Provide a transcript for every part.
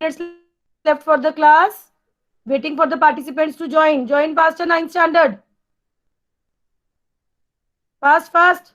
minutes left for the class. Waiting for the participants to join. Join faster, ninth standard. Fast, fast.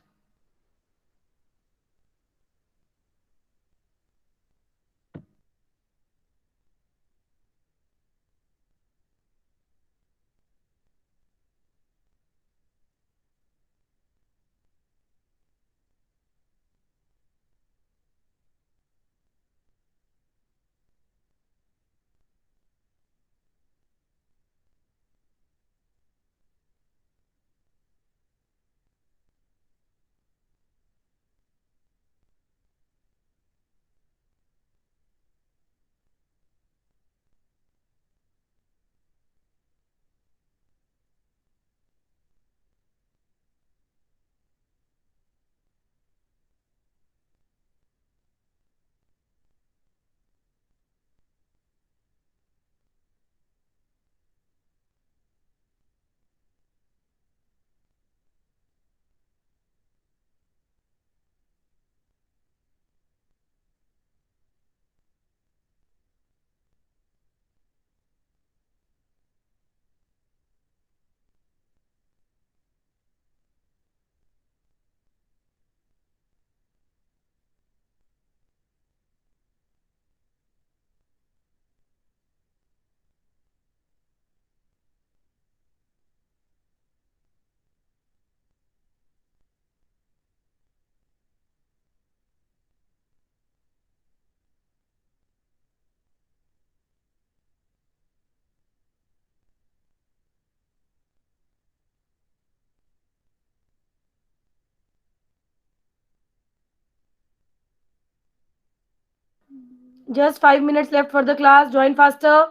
Just 5 minutes left for the class. Join faster.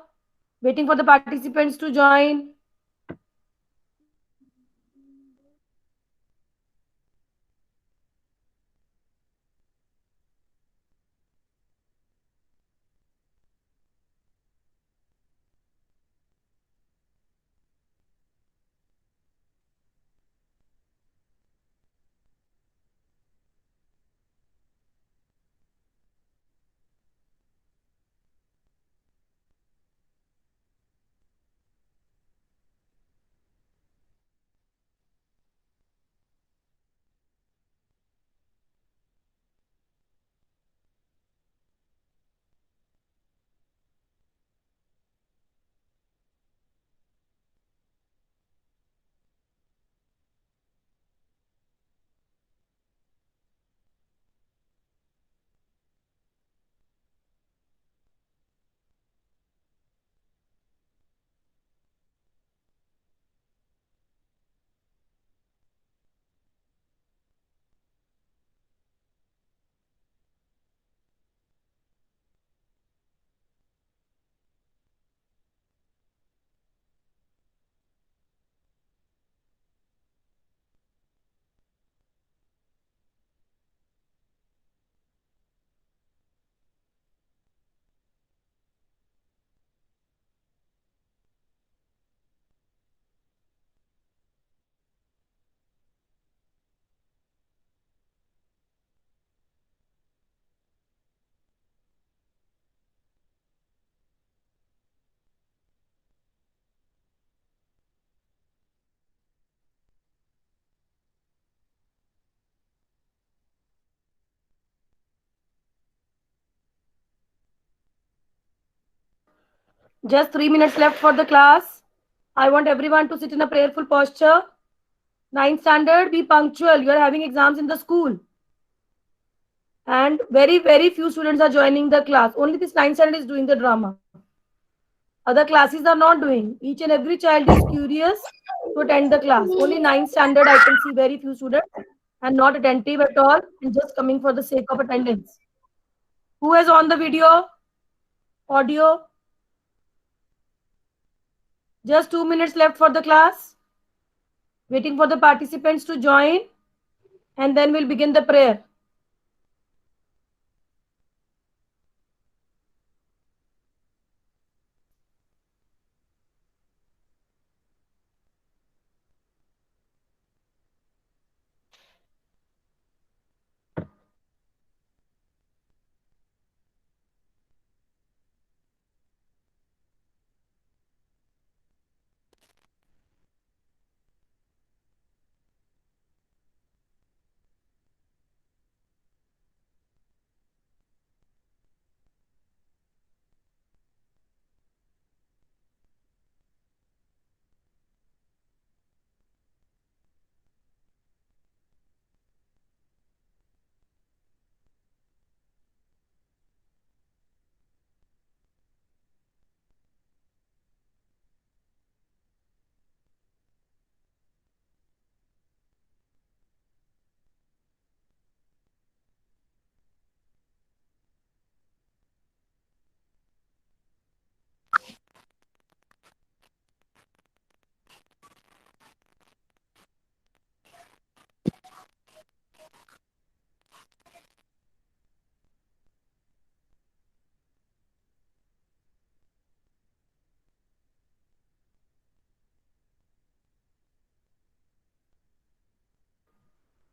Waiting for the participants to join. Just 3 minutes left for the class. I want everyone to sit in a prayerful posture. Ninth standard, be punctual. You are having exams in the school. And very few students are joining the class. Only this ninth standard is doing the drama. Other classes are not doing. Each and every child is curious to attend the class. Only ninth standard I can see very few students and not attentive at all and just coming for the sake of attendance. Who has on the video, audio? Just 2 minutes left for the class. Waiting for the participants to join and then we'll begin the prayer.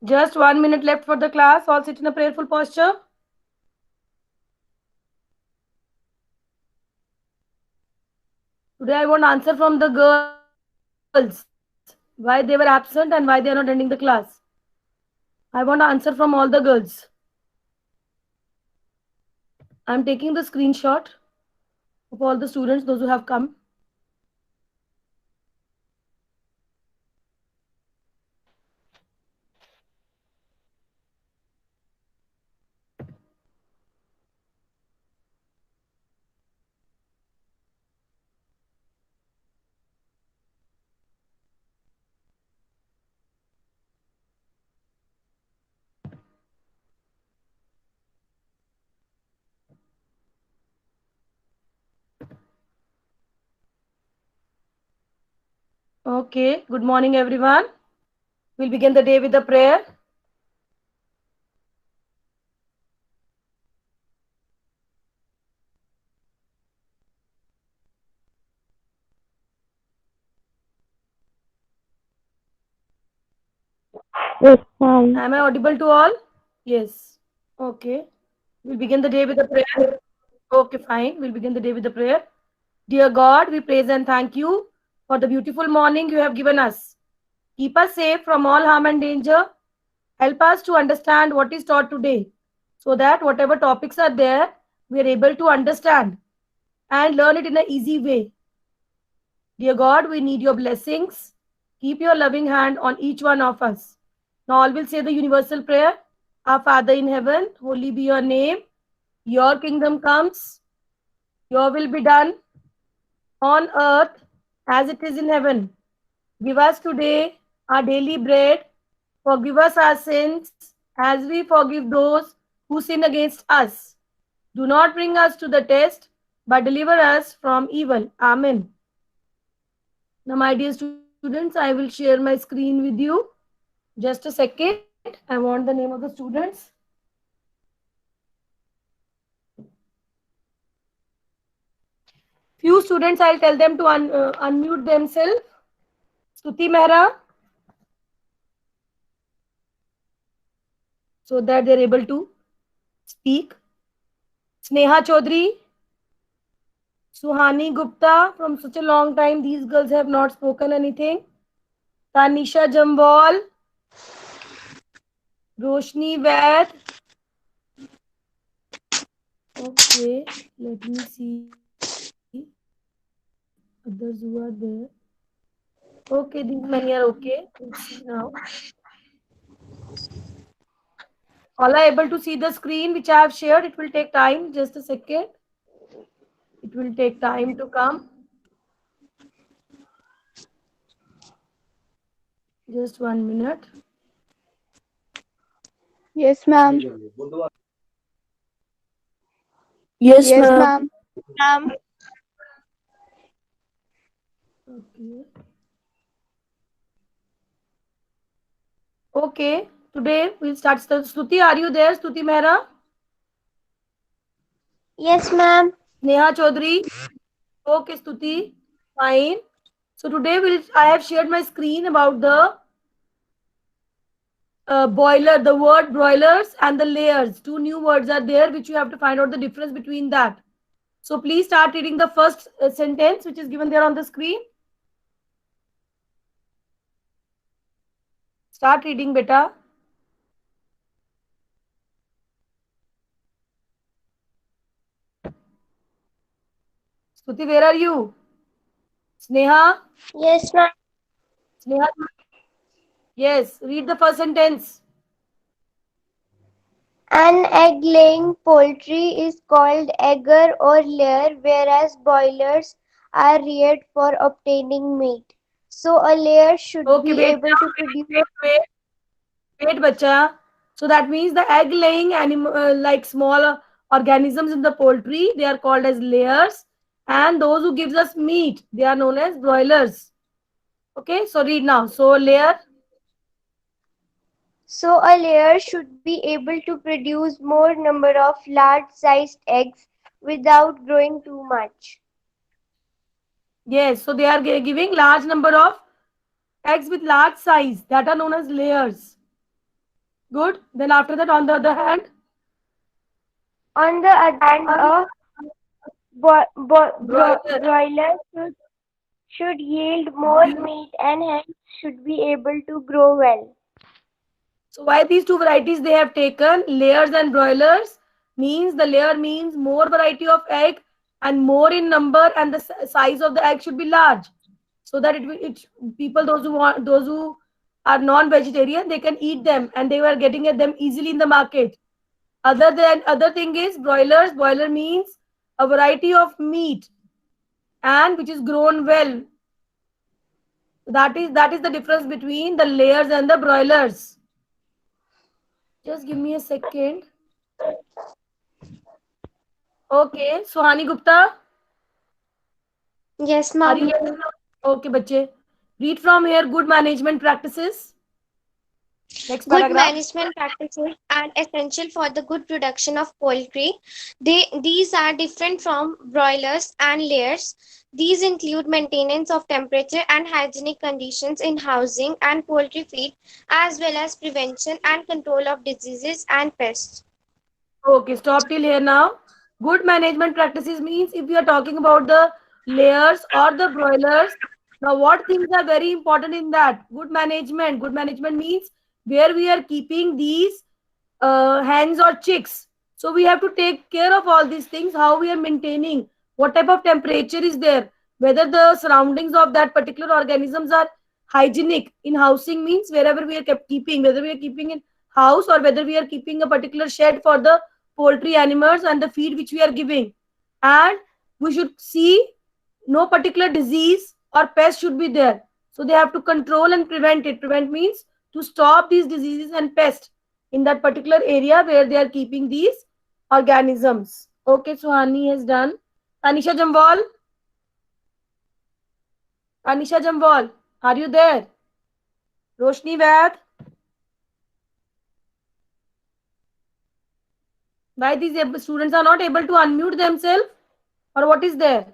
Just 1 minute left for the class. All sit in a prayerful posture. Today I want answer from the girls. Why they were absent and why they are not attending the class. I want answer from all the girls. I'm taking the screenshot of all the students, those who have come. Okay, good morning everyone. We'll begin the day with a prayer. Yes, ma'am. Am I audible to all? Yes. Okay. We'll begin the day with a prayer. Okay, fine. We'll begin the day with a prayer. Dear God, we praise and thank you for the beautiful morning you have given us. Keep us safe from all harm and danger. Help us to understand what is taught today so that whatever topics are there, we are able to understand and learn it in an easy way. Dear God, we need your blessings. Keep your loving hand on each one of us. Now, all will say the universal prayer. Our Father in heaven, holy be your name. Your kingdom comes. Your will be done on earth as it is in heaven. Give us today our daily bread. Forgive us our sins as we forgive those who sin against us. Do not bring us to the test, but deliver us from evil. Amen. Now, my dear students, I will share my screen with you. Just a second. I want the name of the students. Few students, I'll tell them to unmute themselves. Stuti Mehra, so that they're able to speak. Sneha Chaudhary, Suhani Gupta, from such a long time, these girls have not spoken anything. Tanisha Jambal, Roshni Vaid. Okay, let me see others who are there. Okay, these many are okay. Let's see now. All are able to see the screen which I have shared. It will take time. Just a second. It will take time to come. Just 1 minute. Yes, ma'am. Yes, Yes, ma'am. ma'am. Ma'am. Okay. Okay. Today we'll start. Stuti, are you there? Stuti Mehra? Yes, ma'am. Neha Chaudhary? Okay, Stuti. Fine. So today I have shared my screen about the boiler, the word broilers and the layers. Two new words are there which you have to find out the difference between that. So please start reading the first sentence which is given there on the screen. Start reading, beta. Stuti, where are you? Sneha? Yes, ma'am. Sneha? Yes, read the first sentence. An egg-laying poultry is called egger or layer, whereas boilers are reared for obtaining meat. So a layer should Okay, be wait able now. to produce. Wait, bacha. So that means the egg laying animal, like small organisms in the poultry, they are called as layers. And those who gives us meat, they are known as broilers. Okay, so read now. So layer. So a layer should be able to produce more number of large-sized eggs without growing too much. Yes, so they are giving large number of eggs with large size that are known as layers. Good. Then after that, on the other hand, On the other hand, a broiler. broiler should yield more meat and hence should be able to grow well. So why these two varieties they have taken, layers and broilers, means the layer means more variety of egg and more in number, and the size of the egg should be large, so that it people those who are non-vegetarian they can eat them and they were getting at them easily in the market. Other thing is broilers. Broiler means a variety of meat and which is grown well. That is the difference between the layers and the broilers. Just give me a second. Okay, Suhani Gupta, Yes, are you ma'am. there? Okay, bache. Read from here good management practices. Next Good paragraph. management practices are essential for the good production of poultry. These are different from broilers and layers. These include maintenance of temperature and hygienic conditions in housing and poultry feed, as well as prevention and control of diseases and pests. Okay, stop till here now. Good management practices means if we are talking about the layers or the broilers, now what things are very important in that? Good management. Good management means where we are keeping these hens or chicks. So we have to take care of all these things, how we are maintaining, what type of temperature is there, whether the surroundings of that particular organisms are hygienic. In housing means wherever we are kept keeping, whether we are keeping in house or whether we are keeping a particular shed for the poultry animals and the feed which we are giving. And we should see no particular disease or pest should be there. So they have to control and prevent it. Prevent means to stop these diseases and pests in that particular area where they are keeping these organisms. Okay, Suhani has done. Anisha Jamwal. Anisha Jamwal, are you there? Roshni Vaid. Why these students are not able to unmute themselves? Or what is there?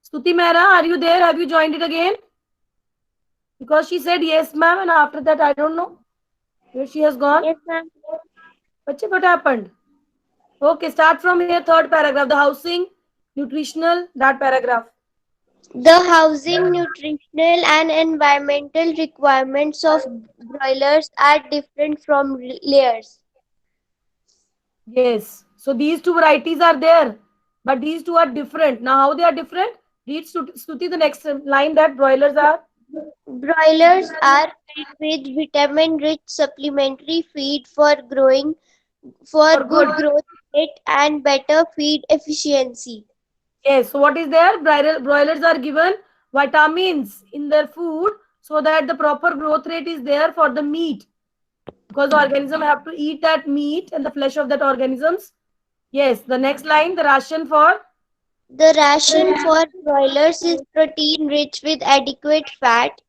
Stuti Mehra, are you there? Have you joined it again? Because she said yes, ma'am, and after that, I don't know where she has gone. Yes, ma'am. Bache, what happened? Okay, start from here. Third paragraph. The housing, nutritional, that paragraph. The housing, nutritional, and environmental requirements of broilers are different from layers. Yes. So these two varieties are there, but these two are different. Now, how they are different? Read Stuti the next line that broilers are Broilers are fed with vitamin-rich supplementary feed for for for good. good growth rate and better feed efficiency. Yes. So what is there? Broilers are given vitamins in their food so that the proper growth rate is there for the meat, because the organism have to eat that meat and the flesh of that organisms. Yes. The next line, the ration for The ration for broilers is protein rich with adequate fat.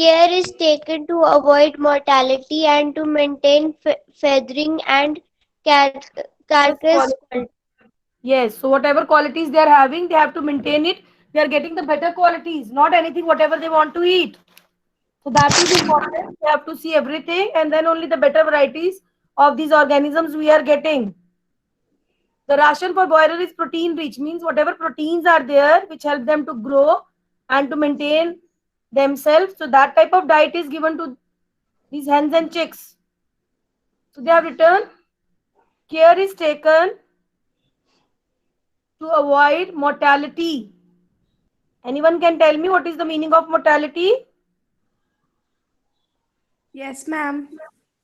Care is taken to avoid mortality and to maintain feathering and car- carcass quality. quality. Yes. So whatever qualities they are having, they have to maintain it. They are getting the better qualities, not anything whatever they want to eat. So that is important. We have to see everything, and then only the better varieties of these organisms we are getting. The ration for broiler is protein rich, means whatever proteins are there which help them to grow and to maintain themselves. So that type of diet is given to these hens and chicks. So they have written care is taken to avoid mortality. Anyone can tell me what is the meaning of mortality? Yes, ma'am.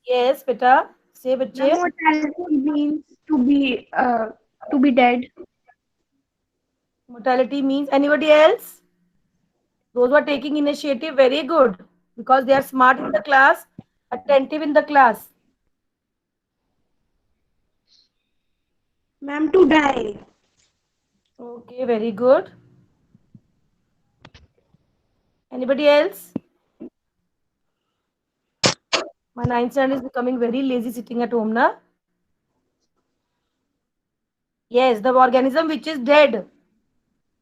Yes, beta. Say, Ma'am, bache. mortality means to be dead. Mortality means anybody else? Those who are taking initiative, very good, because they are smart in the class, attentive in the class. Ma'am, to die. Okay, very good. Anybody else? My ninth son is becoming very lazy sitting at home, na? Yes, the organism which is dead,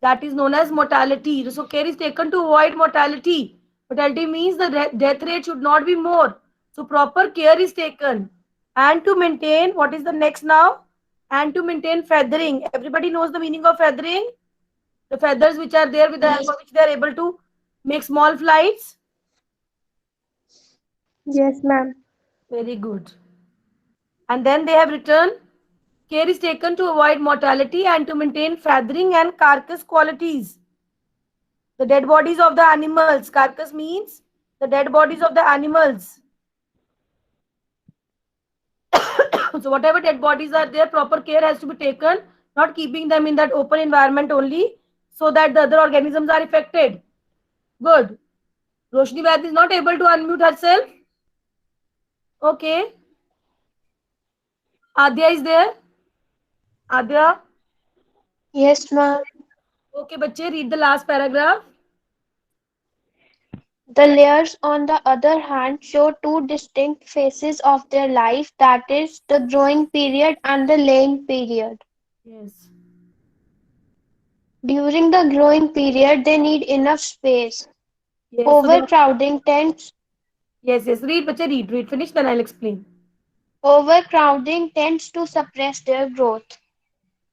that is known as mortality. So care is taken to avoid mortality. Mortality means the death rate should not be more. So proper care is taken. And to maintain, what is the next now? And to maintain feathering. Everybody knows the meaning of feathering? The feathers which are there with the help of which they are able to make small flights. Yes, ma'am. Very good. And then they have written, care is taken to avoid mortality and to maintain feathering and carcass qualities. The dead bodies of the animals. Carcass means the dead bodies of the animals. So whatever dead bodies are there, proper care has to be taken, not keeping them in that open environment only, so that the other organisms are affected. Good. Roshni Vaid is not able to unmute herself. Okay. Adya is there. Adya. Yes, ma'am. Okay, bache, read the last paragraph. The layers, on the other hand, show two distinct phases of their life, that is, the growing period and the laying period. Yes. During the growing period, they need enough space. Yes. So they have, Overcrowding tends yes. Read, bache, read. Read. Finish, then I'll explain. overcrowding tends to suppress their growth.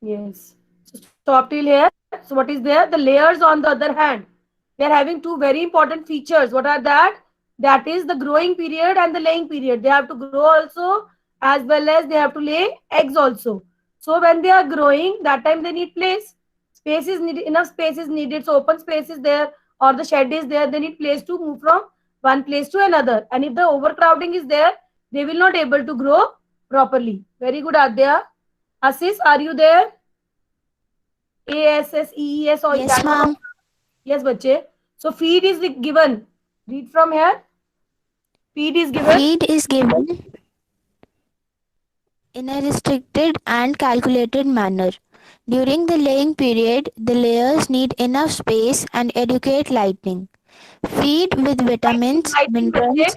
Yes. So stop till here. So what is there? The layers on the other hand, they are having two very important features. What are that? That is the growing period and the laying period. They have to grow also, as well as they have to lay eggs also. So when they are growing, that time they need place. Space is needed. Enough space is needed. So open space is there or the shed is there. They need place to move from one place to another. And if the overcrowding is there, they will not able to grow properly. Very good, Adya. Assis, are you there? ASSEES or Yes, Italia? ma'am. Yes, bache. So feed is given. Read from here. Feed is given. Feed is given in a restricted and calculated manner. During the laying period, the layers need enough space and adequate lighting. Feed with Lighting, vitamins, lighting, bache. minerals.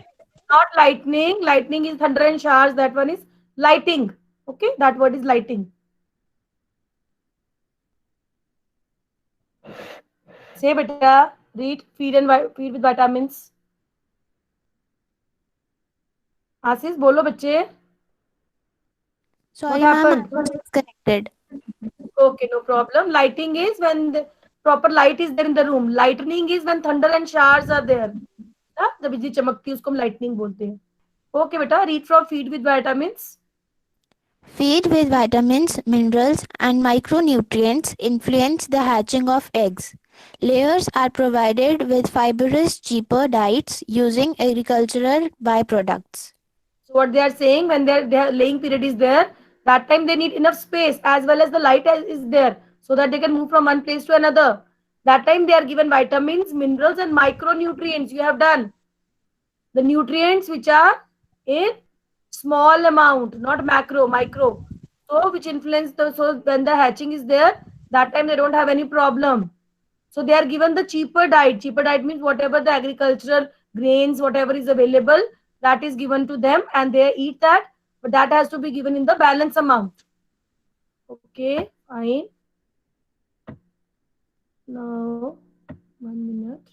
Not lightning. Lightning is thunder and showers. That one is lighting. Okay, that word is lighting. Say beta. Read feed and feed with vitamins. Assis, bolo bache. What Sorry, ma'am, I happened? was disconnected. Okay, no problem. Lighting is when the proper light is there in the room. Lightning is when thunder and showers are there. हाँ, जब बिजली चमकती है उसको हम lightning बोलते हैं. Okay बेटा, read from feed with vitamins. Feed with vitamins, minerals, and micronutrients influence the hatching of eggs. Layers are provided with fibrous, cheaper diets using agricultural byproducts. So what they are saying, when their laying period is there, that time they need enough space as well as the light is there so that they can move from one place to another. That time they are given vitamins, minerals, and micronutrients. You have done the nutrients which are in small amount, not macro, micro. So which influence the, so when the hatching is there, that time they don't have any problem. So they are given the cheaper diet. Cheaper diet means whatever the agricultural grains, whatever is available, that is given to them and they eat that. But that has to be given in the balance amount. Okay, fine. Now, 1 minute.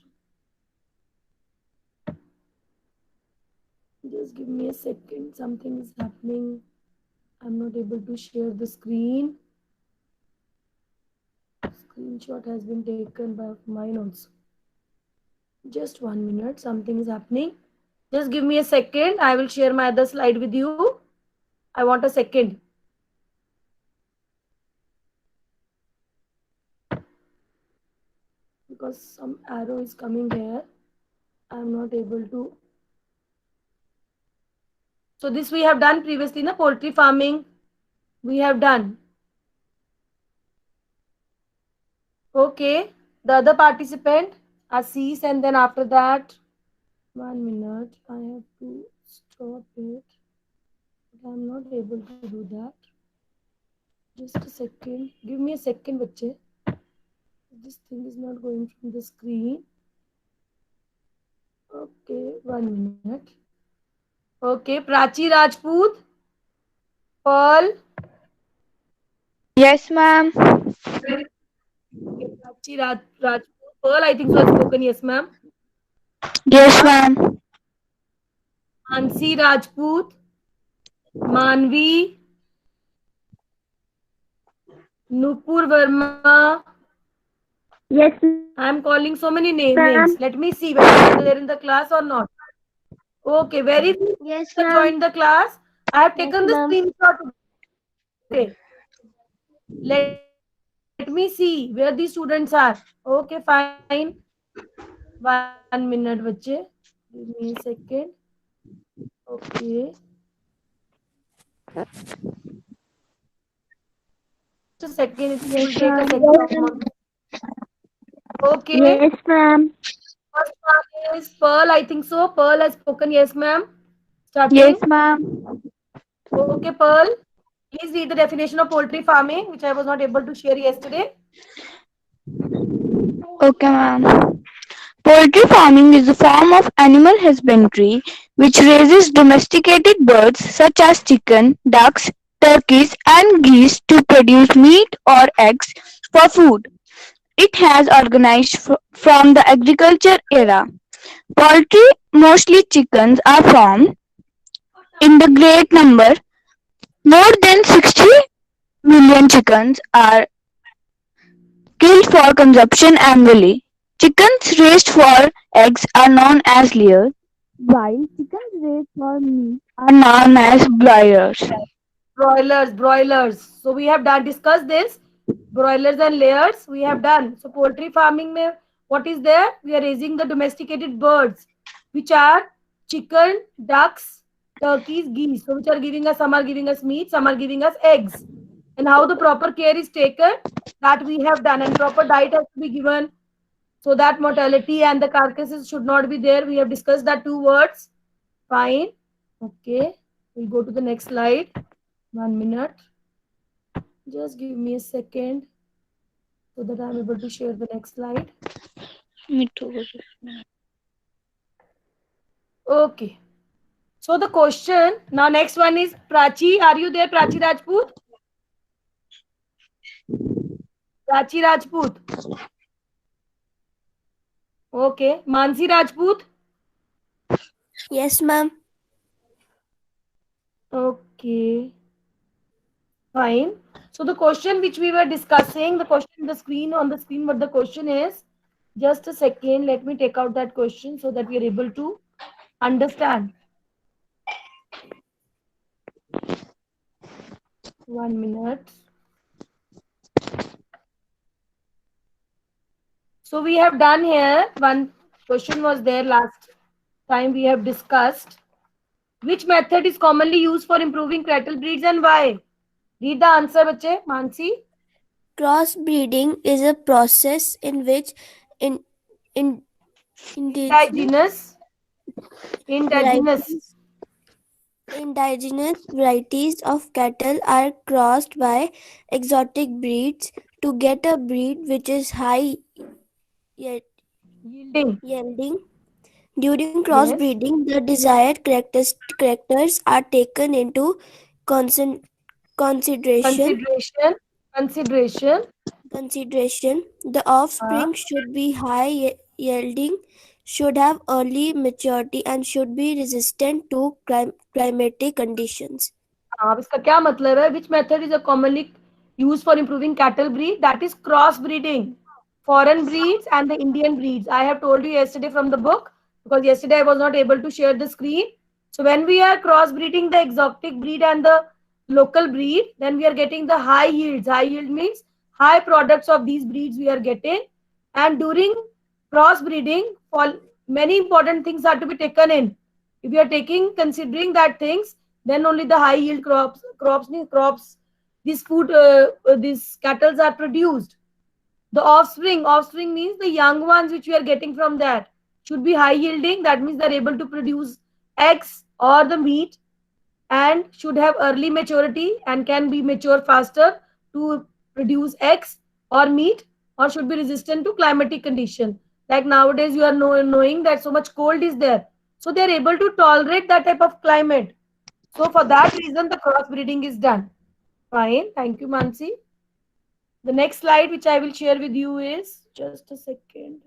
Just give me a second. Something is happening. I'm not able to share the screen. Screenshot has been taken by mine also. Just 1 minute. Something is happening. Just give me a second. I will share my other slide with you. I want a second. Because some arrow is coming here. I'm not able to. So this we have done previously in the poultry farming. We have done. Okay. The other participant, Assis, and then after that, 1 minute. I have to stop it. But I'm not able to do that. Just a second. Give me a second, bache. This thing is not going from the screen. Okay, 1 minute. Okay, Prachi Rajput, Pearl. Yes, ma'am. Okay, Prachi Rajput, Pearl. I think so. I've spoken. Yes, ma'am. Yes, Neha, ma'am. Ansi Rajput, Manvi, Nupur Verma. Yes, I'm calling so many ma'am. names. Let me see whether you are there in the class or not. Okay, very few Yes, have ma'am. joined the class. I have Yes, taken the ma'am. screenshot today. Let me see where these students are. Okay, fine. 1 minute, बच्चे. Give me a second. Okay. Just a second. It Yes, will take a ma'am. second. Okay. Yes, ma'am. First one is Pearl. I think so. Pearl has spoken. Yes, ma'am. Yes, Starting. ma'am. Okay, Pearl. Please read the definition of poultry farming, which I was not able to share yesterday. Okay, ma'am. Poultry farming is a form of animal husbandry which raises domesticated birds such as chicken, ducks, turkeys, and geese to produce meat or eggs for food. It has organized from the agriculture era. Poultry, mostly chickens, are farmed in the great number. More than 60 million chickens are killed for consumption annually. Chickens raised for eggs are known as layers, while chickens raised for meat are known as broilers. Broilers. So we have done discussed this. Broilers and layers we have done. So poultry farming mein what is there? We are raising the domesticated birds, which are chicken, ducks, turkeys, geese. So which are giving us, some are giving us meat, some are giving us eggs. And how the proper care is taken, that we have done, and proper diet has to be given so that mortality and the carcasses should not be there. We have discussed that two words. Fine. Okay. We'll go to the next slide. 1 minute. Just give me a second so that I'm able to share the next slide. Okay. So the question now, next one is Prachi. Are you there, Prachi Rajput? Prachi Rajput. Okay. Mansi Rajput. Yes, ma'am. Okay. Fine. So the question which we were discussing, the question on the screen, what the question is, just a second, let me take out that question so that we are able to understand. 1 minute. So we have done here, one question was there last time we have discussed. Which method is commonly used for improving cattle breeds and why? Read the answer, bache. Mansi. Crossbreeding is a process in which in, in, indigenous Indigenous. Indigenous. varieties indigenous varieties of cattle are crossed by exotic breeds to get a breed which is high Yielding. yielding. During Yes. crossbreeding, the desired characters are taken into consideration. Consideration. Consideration. Consideration. The Uh, offspring should be high yielding, should have early maturity, and should be resistant to climatic conditions. अब इसका क्या मतलब है? Which method is a commonly used for improving cattle breed? That is cross breeding. Foreign breeds and the Indian breeds. I have told you yesterday from the book because yesterday I was not able to share the screen. So when we are cross breeding the exotic breed and the local breed, then we are getting the high yields. High yield means high products of these breeds we are getting. And during cross breeding, for many important things are to be taken in. If you are taking considering that things, then only the high yield crops these food these cattle are produced. The offspring means the young ones which we are getting from that should be high yielding. That means they're able to produce eggs or the meat and should have early maturity and can be mature faster to produce eggs or meat, or should be resistant to climatic condition. Like nowadays you are knowing that so much cold is there, so they are able to tolerate that type of climate. So for that reason the crossbreeding is done. Fine, thank you, Mansi. The next slide which I will share with you is, just a second.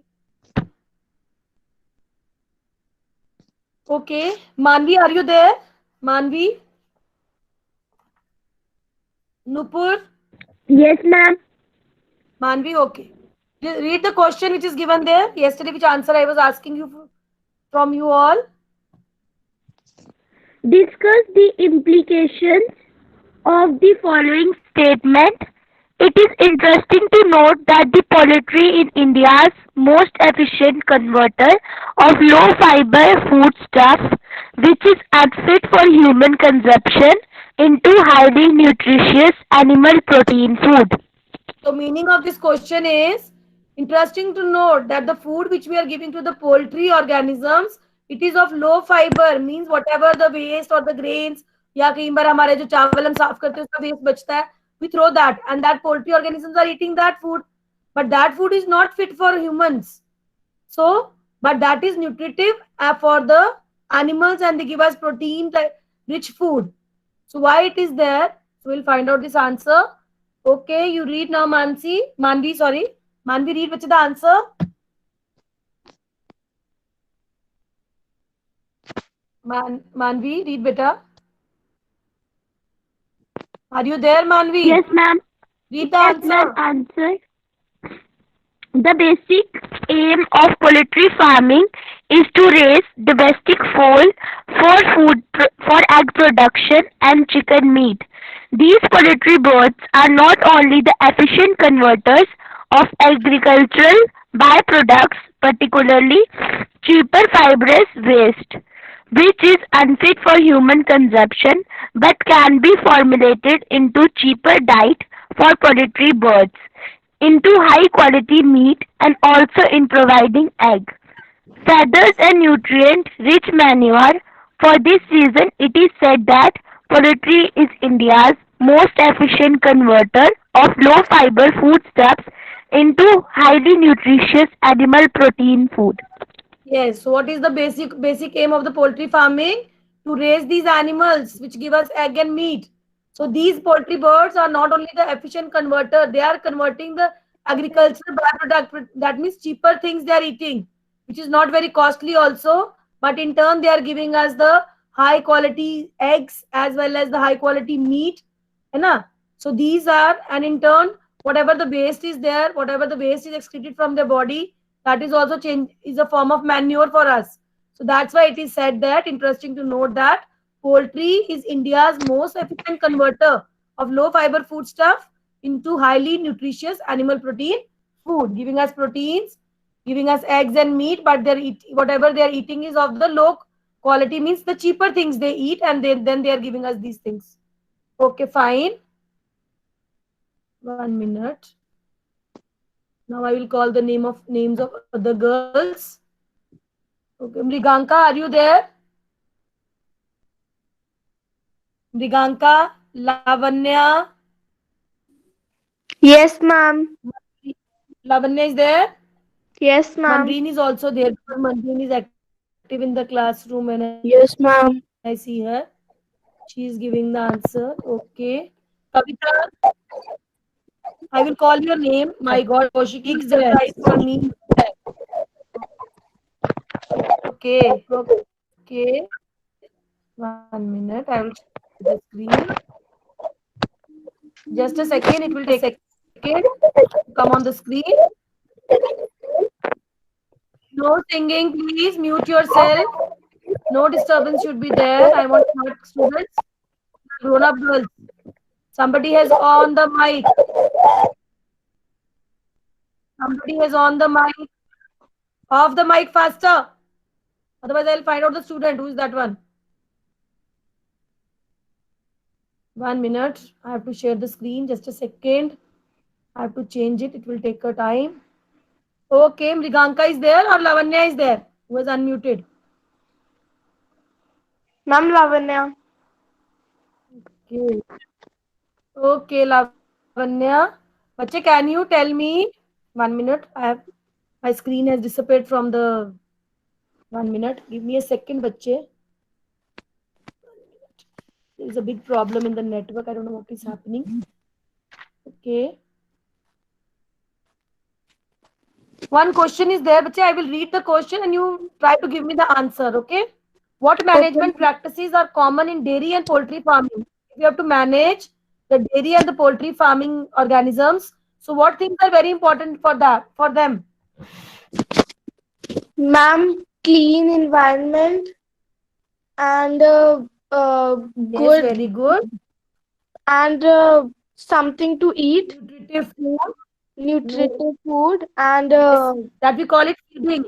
Okay, Manvi, are you there? Manvi. Nupur, Yes, ma'am. Manvi, okay. Read the question which is given there. Yesterday, which answer I was asking you from you all. Discuss the implications of the following statement. It is interesting to note that the poultry in India's most efficient converter of low fiber foodstuffs, which is unfit for human consumption, into highly nutritious animal protein food. So, meaning of this question is interesting to note that the food which we are giving to the poultry organisms, it is of low fiber, means whatever the waste or the grains या कई बार हमारे जो चावल हम साफ करते हैं उसका वेस्ट बचता है, we throw that and that poultry organisms are eating that food, but that food is not fit for humans. So, but that is nutritive for the animals and they give us protein rich food. So why it is there? So we'll find out this answer. Okay, you read now, Manvi, sorry. Manvi, read which is the answer. Manvi, read beta. Are you there, Yes, Manvi? ma'am. Read the Yes, ma'am. answer. Answer. The basic aim of poultry farming is to raise domestic fowl for egg production and chicken meat. These poultry birds are not only the efficient converters of agricultural byproducts, particularly cheaper fibrous waste, which is unfit for human consumption, but can be formulated into cheaper diet for poultry birds, into high quality meat, and also in providing egg, feathers and nutrient rich manure. For this reason, it is said that poultry is India's most efficient converter of low fiber foodstuffs into highly nutritious animal protein food. Yes. So what is the basic aim of the poultry farming? To raise these animals which give us egg and meat. So these poultry birds are not only the efficient converter, they are converting the agricultural byproduct. That means cheaper things they are eating, which is not very costly also. But in turn, they are giving us the high quality eggs as well as the high quality meat. है ना? So these are, and in turn, whatever the waste is there, whatever the waste is excreted from their body, that is also change is a form of manure for us. So that's why it is said that interesting to note that poultry is India's most efficient converter of low fiber foodstuff into highly nutritious animal protein food, giving us proteins, giving us eggs and meat, but whatever they are eating is of the low quality, means the cheaper things they eat, and then they are giving us these things. Okay, fine. 1 minute. Now I will call the names of other girls. Okay, Mriganka, are you there? Mriganka, Lavanya. Yes, ma'am. Lavanya is there. Yes, ma'am. Manreen is also there because Manreen is active in the classroom when I see her. Yes, ma'am. She is giving the answer. Okay. Kavita, I will call your name. My God, Koshiki is surprise for me. Okay. Okay. 1 minute. I will share the screen. Just a second. It will take a second to come on the screen. No singing, please. Mute yourself. No disturbance should be there. I want smart students, grown up girls. Somebody has on the mic. Somebody has on the mic. Off the mic faster. Otherwise, I'll find out the student. Who is that one? 1 minute. I have to share the screen. Just a second. I have to change it. It will take a time. Okay, Mriganka is there or Lavanya is there? Who is unmuted? Ma'am Lavanya. Okay. Okay, Lavanya. Bache, can you tell me? 1 minute. My screen has disappeared from the 1 minute. Give me a second, bache. There is a big problem in the network. I don't know what is happening. Okay. One question is there, bache. I will read the question and you try to give me the answer. Okay. What Okay. management practices are common in dairy and poultry farming? If you have to manage the dairy and the poultry farming organisms. So what things are very important for that for them? Ma'am, clean environment and Yes, good very good. and something to eat, Nutritive food. nutritive food and Yes, that we call it feeding.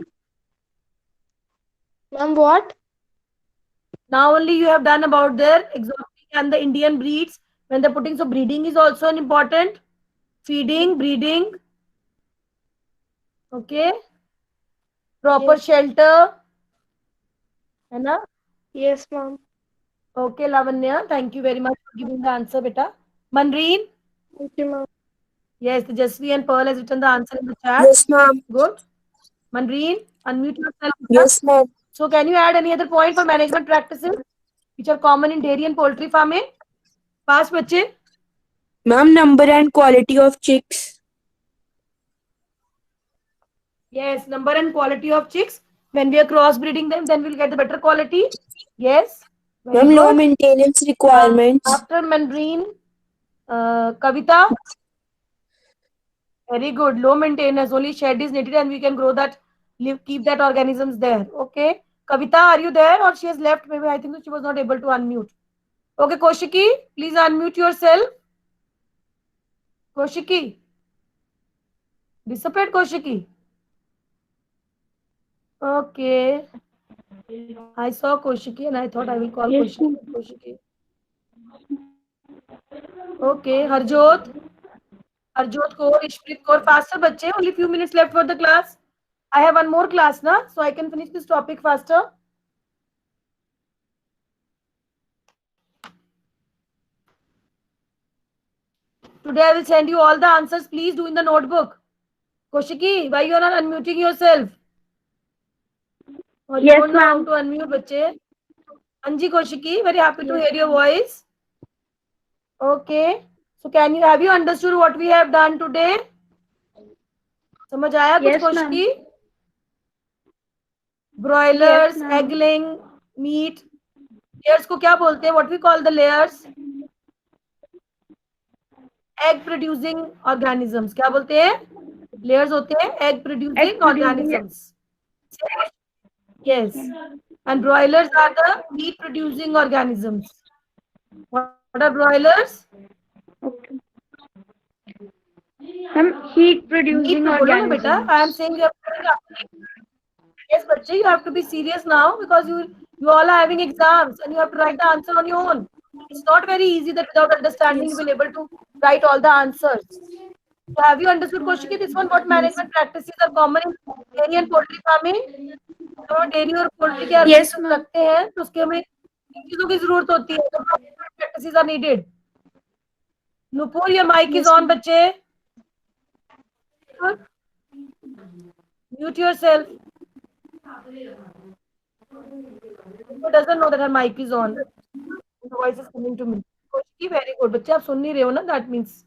ma'am what? Now only you have done about their exotic and the Indian breeds when they're putting. So breeding is also an important. Feeding, breeding, okay. Proper Yes, shelter, है ना? yes, ma'am. Okay, Lavanya, thank you very much for giving the answer, beta. Manreen, Thank you, ma'am. yes, the Jasvi and Pearl has written the answer in the chat. Yes, ma'am. Good. Manreen, unmute yourself, beta. Yes, ma'am. So can you add any other point for management practices which are common in dairy and poultry farming? Fast, बच्चे. Ma'am, number and quality of chicks. Yes, number and quality of chicks. When we are crossbreeding them, then we'll get the better quality. Yes, very Ma'am, low good. maintenance requirements. After Manreen, Kavita, very good. Low maintenance, only shed is needed and we can grow that, keep that organisms there. Okay. Kavita, are you there or she has left? Maybe I think that she was not able to unmute. Okay, Koshiki, please unmute yourself. Koshiki. Disappeared Koshiki. Okay. I saw Koshiki and I thought I will call Yes, Koshiki. ma'am. Koshiki. Okay, Harjot. Harjot Kaur, Ishprit Kaur. Faster, bache. Only few minutes left for the class. I have one more class, na? So I can finish this topic faster. Today I will send you all the answers. Please do in the notebook. Koshiki, why you are not unmuting yourself? Or you Yes, don't know how ma'am. to unmute, bache? Anji Koshiki, very happy to hear your voice. Okay. So can you have you understood what we have done today? समझ आया कुछ Yes, ma'am. कोशिकी? Yes, Broilers, ma'am. egg laying, meat. Layers को क्या बोलते हैं? What we call the layers? Egg producing organisms. क्या बोलते हैं? Layers होते हैं egg Egg producing producing. organisms. Yes. And broilers are the meat producing organisms. What are broilers? Okay. Ma'am, heat Meat producing पे बोलो ना बेटा. I am organisms. saying you have. Yes, Bachche, you have to be serious now because you all are having exams and you have to write the answer on your own. It's not very easy that without understanding you Yes. will able to write all the answers. So have you understood, Koshiki, this one? What Yes. management practices are common in dairy and poultry farming? तो dairy और poultry के Yes, organism ma'am. रखते हैं तो उसके हमें किन चीजों की जरूरत होती है तो practices are needed Nupur your mike is Yes, on ma'am. बच्चे mute yourself Nupur doesn't know that her mic is on. The voice is coming to me. Koshiki very good बच्चे आप सुन नहीं रहे हो ना दैट मीन्स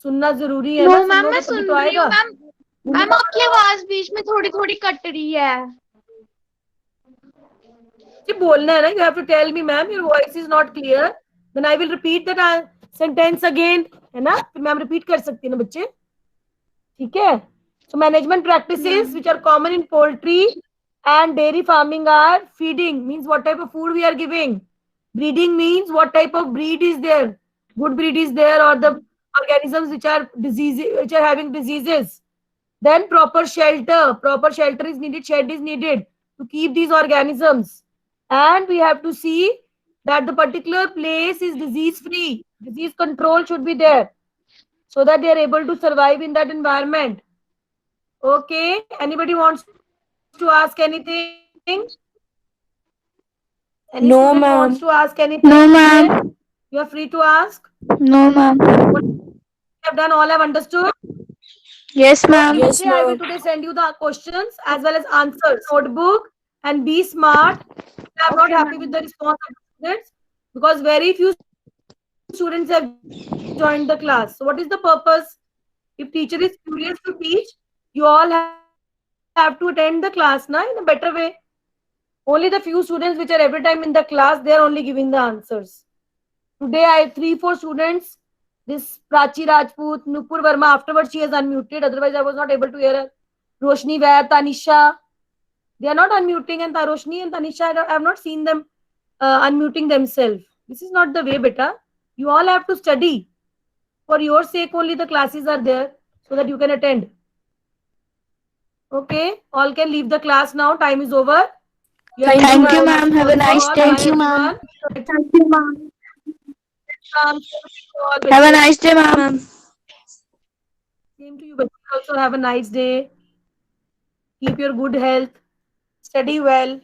सुनना जरूरी है नो ना मैम, मैं सुनोगे तभी तो सुन रही हूँ आएगा मैम. मैम, आपकी आवाज बीच में थोड़ी थोड़ी कट रही है. जी बोलना है ना you have to tell me ma'am your voice is not clear then I will repeat that sentence again है ना फिर मैम रिपीट कर सकती है ना बच्चे ठीक है so management practices which are common in poultry and dairy farming are feeding means what type of food we are giving breeding means what type of breed is there good breed is there or the organisms which are diseases which are having diseases then proper shelter is needed shed is needed to keep these organisms and we have to see that the particular place is disease free disease control should be there so that they are able to survive in that environment. Okay, anybody wants to ask anything? Any student No, wants to ask ma'am. anything No, today? ma'am. You are free to ask. No, ma'am. What you have done, all have understood. Yes, Okay, ma'am. Yes, Bachche, I will ma'am. today send you the questions as well as answers. Notebook and be smart. I am not Okay, happy with ma'am. the response of the students because very few students have joined the class. So, what is the purpose? If teacher is curious to teach, you all have to attend the class na in a better way. Only the few students which are every time in the class, they are only giving the answers. Today, I have 3-4 students This Prachi Rajput, Nupur Verma. Afterwards, she has unmuted. Otherwise, I was not able to hear her. Roshni Vaid, Tanisha. They are not unmuting, and Roshni and Tanisha, I have not seen them unmuting themselves. This is not the way, beta. You all have to study. For your sake only the classes are there so that you can attend. Okay, all can leave the class now. Time is over. You have Thank to you, Thank you, have a ma'am. nice ma'am. Have a morning nice all. day. Bye Thank you, everyone. ma'am. Thank you, ma'am. Have a nice day, ma'am. Same to you, but also have a nice day. Keep your good health. Study well.